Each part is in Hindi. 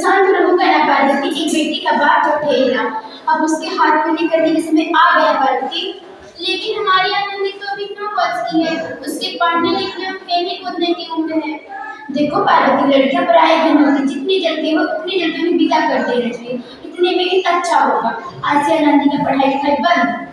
शांत रहूंगा ना पार्वती, एक बेटी का बात तो ठहरा, अब उसके हाथ में करने के समय आ गया पार्वती। लेकिन हमारी आनंदी तो अभी 9 वर्ष की है, उसके पढ़ने लिखने और खेलने कूदने की उम्र है। देखो पार्वती, लड़कियां पढ़ाई नहीं होती, जितनी जल्दी हो उतनी जल्दी उन्हें विदा कर देना चाहिए, इतने में ही अच्छा होगा। आज से आनंदी का पढ़ाई लिखाई बंद।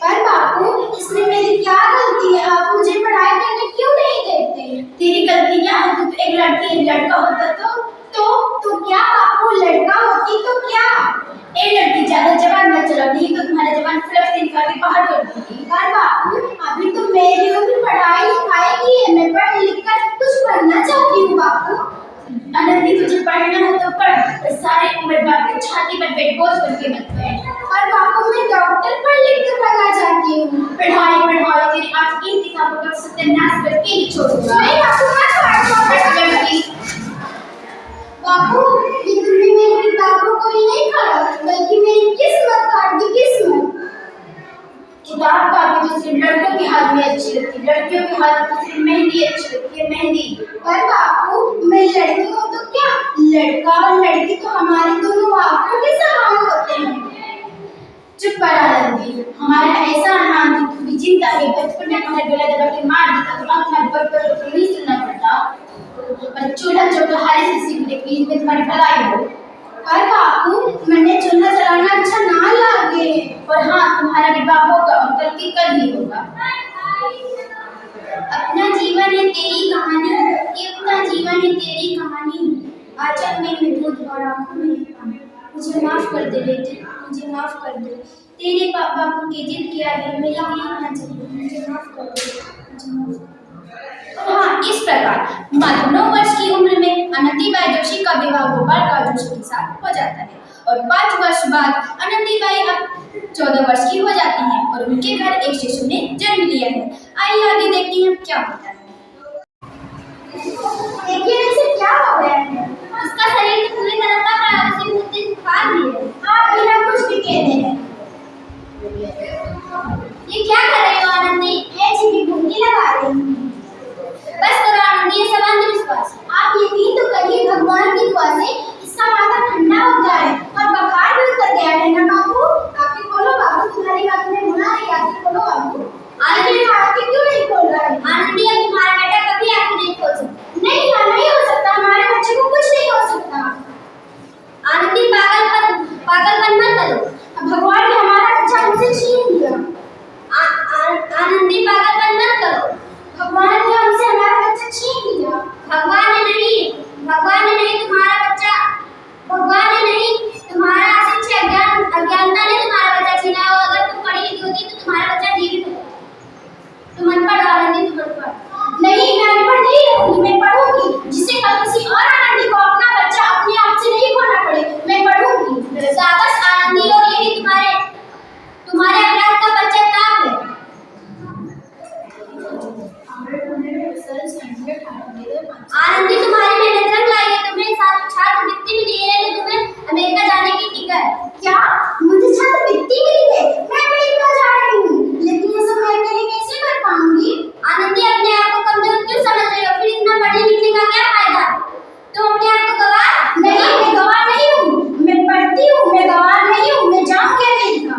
पर बापू, इसमें मेरी क्या गलती है? आप मुझे पढ़ाई करने क्यों नहीं देते? तेरी गलती क्या है? तू तो एक लड़की एक लड़का होता तो क्या बापू, लड़का होती तो क्या? एक लड़की ज्यादा जवान मत चलाओ, नहीं तो तुम्हारा जवान फ्लक्स से निकाल के बाहर कर दूंगी। पर बापू, अभी तो मेरी उम्र पढ़ाई लिखाई की है, मैं पढ़ लिख कर कुछ बनना चाहती हूँ बापू। आनंदी, तुझे पढ़ना है तो पढ़, पर सारे उम्र बाप के छाती पर पेट बोझ करके मत बैठ। पर बापू, मैं डॉक्टर पढ़ लिख कर बनना चाहती हूँ। पढ़ाई पढ़ाई तेरी आज इन किताबों का सत्यानाश करके ही छोड़ूंगा। नहीं बापू, मत पढ़ लड़की, बापू, ये तुमने मेरी किताबों को ही नहीं पढ़ा, बल्कि मेरी किस्मत काट दी, किस्मत। किताब काफी तो सिर्फ लड़कों के हाथ में अच्छी लगती है, लड़कियों के हाथ में तो सिर्फ मेहंदी अच्छी लगती है, मेहंदी। पर बापू, मैं लड़की हूँ तो क्या, लड़का और लड़की तो हमारे दोनों आंखों के समान होते हैं। चुप कर आनंदी, हमारा ऐसा अरमान थी तू भी जिंदा है, बचपन में तुम्हारे गला दबा के मार देता तो अपना पर तो नहीं सुनना पड़ता, पर चूल्हा चौहारे से सीखने की इसमें तुम्हारी भलाई हो। पर बापू, मैंने चूल्हा जलाना अच्छा ना लगे। और हाँ, तुम्हारा विवाह होगा और कल के कल ही होगा। अपना जीवन है तेरी कहानी, ये अपना जीवन है तेरी कहानी। आंचल में दूध और आंखों में पानी। मुझे माफ कर दे बेटे, मुझे माफ कर दे। तेरे बापू की जिद की आगे मेरी गरीब ना चली, मुझे माफ कर दे, मुझे माफ कर दे। हाँ, इस प्रकार मात्र 9 वर्ष की उम्र में आनंदीबाई जोशी का विवाह गोपाल जोशी के साथ हो जाता है और 5 वर्ष बाद आनंदीबाई अब 14 वर्ष की हो जाती हैं और उनके घर एक शिशु ने जन्म लिया है। आइए आगे देखते हैं क्या होता है। देखिए इसे क्या हो गया है? उसका शरीर तो पूरी तरह का है, उसे मुझे बुखार भी है। आप बिना कुछ भी कहते हैं। ये क्या कर रहे हो आनंदी? मैं छिपी भूंगी लगा रही हूँ। बस करो आनंदी, ये सब अंधविश्वास है। आप यकीन तो करिए, भगवान की दुआ से इसका माथा ठंडा हो गया है और बुखार भी उतर गया है ना बाबू। आके खोलो बाबू, तुम्हारी बात में गुनाह है, आके खोलो बाबू। आनंदी, आके क्यों नहीं खोल रहा है? आनंदी, अब तुम्हारा बेटा कभी आंखें नहीं खोल सकता। नहीं यार, नहीं हो सकता, हमारे बच्चे को कुछ नहीं हो सकता। आनंदी, पागलपन मत करो। भगवान ने हमारा बच्चा हमसे छीन लिया। आनंदी, पागलपन मत करो। भगवान ने हमसे हमारा बच्चा छीन लिया। भगवान ने नहीं तुम्हारा बच्चा, भगवान ने नहीं तुम्हारा अशिक्षा अज्ञानता ने तुम्हारा बच्चा छीना हो। अगर तुम पढ़ी लिखी होती तो तुम्हारा बच्चा जीवित होता। तुम अनपढ़ आनंदी, तुम अनपढ़। नहीं, मैं अनपढ़ नहीं रहूंगी, मैं पढ़ूंगी, जिससे कल किसी और आनंदी को अपना बच्चा अपने आप से नहीं खोना पड़े। मैं पढ़ूंगी। शाबाश आनंदी, और यही तुम्हारे अपराध का पश्चाताप है। आनंदी, तुम्हारी मेहनत रंग लाई है, तुम्हें छात्रवृत्ति मिली है, जो तुम्हें अमेरिका जाने की टिकट है। क्या मुझे छात्रवृत्ति मिली है? मैं अमेरिका जा रही हूँ, लेकिन ये सब मैं अकेले कैसे कर पाऊंगी? आनंदी, अपने आप को कमजोर क्यों समझ रही हो? फिर इतना पढ़ने लिखने का क्या फायदा? तुम अपने आप को गवार नहीं, मैं गवार नहीं हूँ, मैं पढ़ती हूँ, मैं गवार नहीं हूँ, मैं जाऊंगी अमेरिका।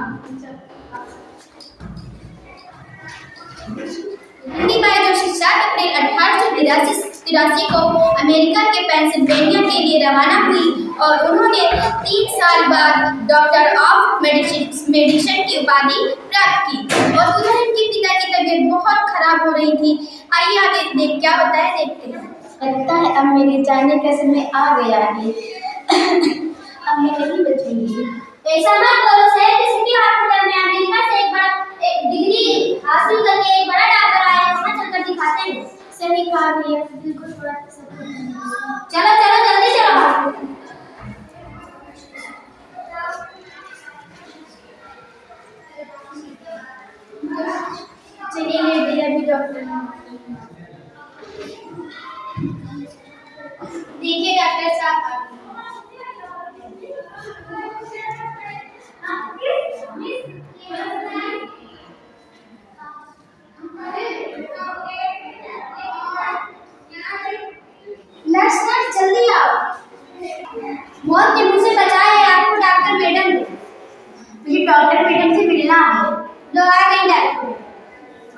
आनंदीबाई जोशी 7 अप्रैल 1883 को अमेरिका के पेंसिल्वेनिया के लिए रवाना हुई और उन्होंने 3 साल बाद डॉक्टर ऑफ मेडिसिन की उपाधि प्राप्त की और उधर इनके पिता की तबीयत बहुत खराब हो रही थी। आइए आगे क्या होता है देखते हैं। लगता है अब मेरे जाने का समय आ गया है। अब मैं नहीं बचूंगी। ऐसा मत करो, शहर के सिटी हॉस्पिटल में अमेरिका से एक डिग्री हासिल करके एक बड़ा डॉक्टर आया है, वहाँ चलकर दिखाते हैं। सही कहा भैया, बिल्कुल थोड़ा चलो चलो जल्दी चलो। चलिए भैया भी डॉक्टर। देखिए डॉक्टर साहब, नर्स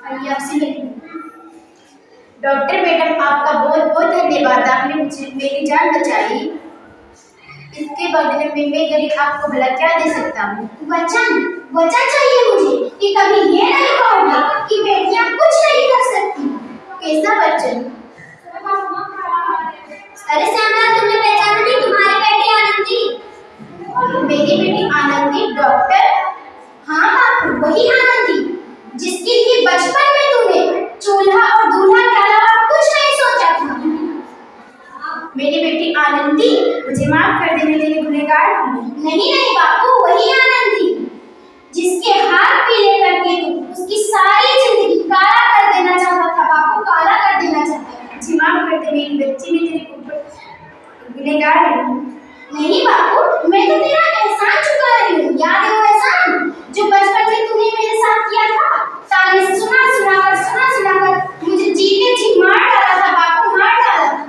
आइए आपसे मिलूं। डॉक्टर मैडम, आपका बहुत बहुत धन्यवाद, आपने मुझे मेरी जान बचाई। इसके बदले में मैं गरीब आपको भला क्या दे सकता हूँ? वचन चाहिए मुझे कि कभी ये नहीं कहोगे कि बेटियां कुछ नहीं कर सकती। कैसा वचन? अरे श्यामलाल, तुमने पहचाना नहीं? तुम्हारी बेटी आनंदी। मेरी बेटी आनंदी डॉक्टर? हाँ बापू, वही आनंदी जिसके लिए बचपन में तूने चूल्हा और दूल्हा के अलावा कुछ नहीं सोचा था। मेरी बेटी आनंदी, मुझे माफ कर देने, तेरे गुनहगार हूँ। नहीं नहीं बापू, वही आनंदी जिसके हाथ पीले करके तू उसकी सारी जिंदगी काला कर देना चाहता था। बापू, काला कर देना चाहता था। मुझे माफ कर दे मेरी बच्ची, मैं तेरे ऊपर गुनहगार हूँ। नहीं बापू, मैं तो तेरा एहसान चुका रही हूँ। याद है वो एहसान जो बचपन में तूने मेरे साथ किया था? ताने सुना कर मुझे जीते जी मार डाला था बापू, मार डाला था।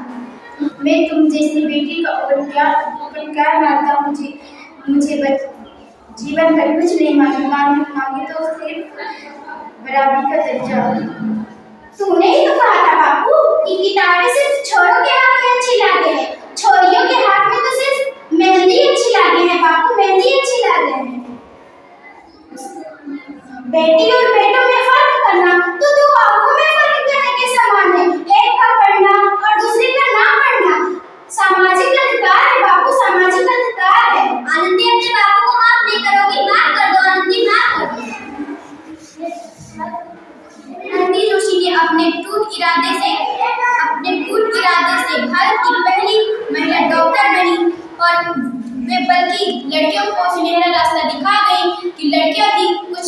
मैं तुम जैसी बेटी का उपकार मानता हूँ। मुझे जीवन भर कुछ नहीं मांगे तो सिर्फ बराबरी का दर्जा। तूने ही तो कहा था बापू कि किताबें सिर्फ छोरों के हाथ में अच्छी लागे है, छोरियों के हाथ में तो सिर्फ मेहंदी अच्छी लागे है। बापू, मेहंदी अच्छी लागे है। बेटी और बेटों में फर्क करना तो दो आंखों में फर्क करने के समान है। एक का पढ़ना और दूसरे का ना पढ़ना सामाजिक अधिकार है बापू, सामाजिक अधिकार है। आनंदी, अपने बापू को माफ नहीं करोगी? माफ कर दो आनंदी, माफ कर दो। नंदी जोशी ने अपने टूट इरादे से भारत की पहली महिला डॉक्टर बनी और वे बल्कि लड़कियों को सुनहरा रास्ता दिखा गई कि लड़कियां भी कुछ